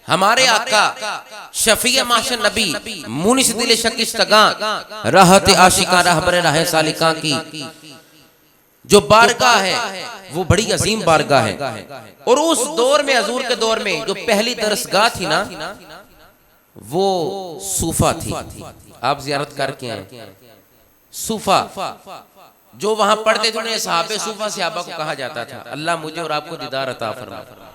हमारे आका शफीए माशर नबी मुनिस दिल शकिस्तगा राहत आशिका रहबर राह सालिका की जो बारगाह है वो बड़ी अजीम बारगाह है। और उस दौर में, हजूर के दौर में जो पहली दरसगाह थी ना, वो सूफा थी। आप जियारत करके आए। सूफा जो वहां पढ़ते थे उन्हें सहाबे सूफा सहाबा को कहा जाता था। अल्लाह मुझे और आपको दीदार अता फरमाए।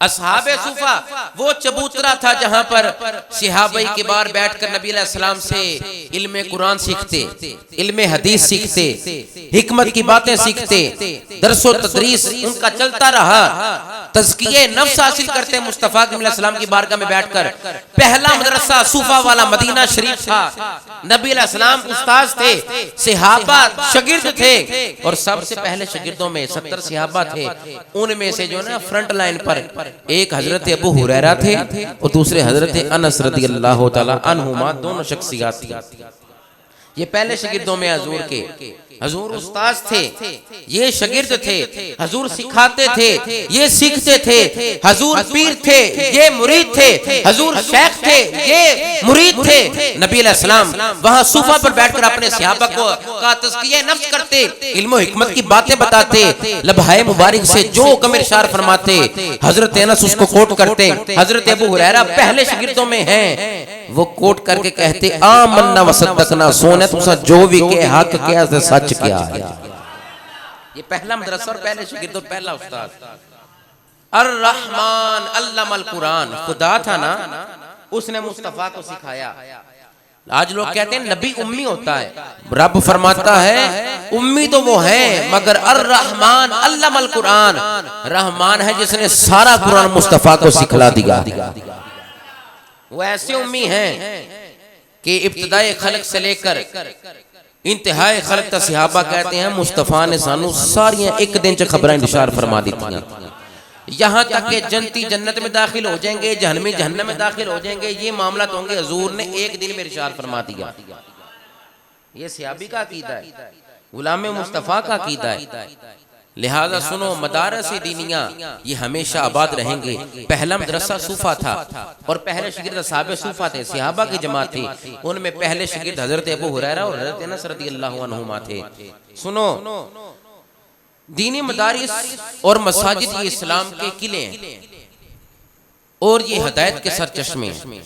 असहाबे सूफा वो चबूतरा था जहां पर सहाबा के बार बैठकर नबी अलैहिस्सलाम से इल्मे कुरान सीखते, इल्मे हदीस सीखते, हिकमत की बातें सीखते, दरसो तदरीस उनका चलता रहा। तज़किये नफ्स हासिल करते मुस्तफ़ा अलैहिस्सलाम की बारगाह में बैठकर। पहला मदरसा सूफा वाला मदीना शरीफ था। नबी अलैहिस्सलाम उस्ताद थे, सहाबा शागिर्द थे, और सबसे पहले शागिर्दों में 70 सहाबा थे। उनमें से जो ना फ्रंट लाइन पर एक हजरत अबू हुरैरा थे और दूसरे हजरत अनस रदियल्लाहु ताला अन्हुमा, दोनों शख्सियत थी। ये पहले शागिर्दों में हजूर के, हजूर उस्ताद थे, ये शागिर्द थे, हजूर सिखाते थे, ये सीखते थे, हजूर पीर थे, ये मुरीद थे, हजूर शेख थे, ये मुरीद थे। नबी अलैहिस्सलाम वहां सूफा पर बैठकर अपने सहाबा को का तज़किया नफ्स करते, इल्म हिकमत की बातें बताते, लबहाए मुबारक से जो हुक्म इरशाद फरमाते, हजरत अनस उसको कोट करते। हजरत अबू हुरैरा पहले शागिर्दों में हैं, वो कोट करके कहते आमन्ना वसद्दकना, सोने तुसा जो भी के हक क्या से सच क्या है। ये पहला मदरसा और पहले शागिर्द और पहला उस्ताद। अर रहमान अल्लमल कुरान, खुदा था ना, उसने मुस्तफा को सिखाया। आज लोग कहते हैं नबी उम्मी होता है, रब फरमाता है उम्मी तो वो है, मगर अर रहमान अल्लमल कुरान, रहमान है जिसने सारा कुरान मुस्तफा को सिखला दिया। वो ऐसे उम्मी हैं कि इब्तिदाए खल्क से लेकर इंतहाए खल्क तक सहाबा कहते हैं मुस्तफा ने सानू सारियां एक दिन च खबरें इरशाद फरमा दी थी। यहाँ तक कि जन्नती जन्नत में दाखिल हो जाएंगे, जहन्नमी जहन्नम में दाखिल हो जाएंगे, ये मामला तो होंगे, हजूर ने एक दिन में इरशाद फरमा दिया। ये सहाबी का अकीदा है, गुलाम मुस्तफा का अकीदा है। लिहाजा सुनो, मदारस दीनिया ये हमेशा आबाद रहेंगे। पहला मदरसा सूफा था और पहले शागिर्द असहाबे सूफा थे, सहाबा की जमात थी। उनमें पहले शागिर्द हजरत अबू हुरैरा और हजरत अनस रदियल्लाहु अन्हुमा थे। सुनो, दीनी मदारिस और मसाजिद ये इस्लाम के किले हैं और ये हिदायत के सरचश्मे हैं।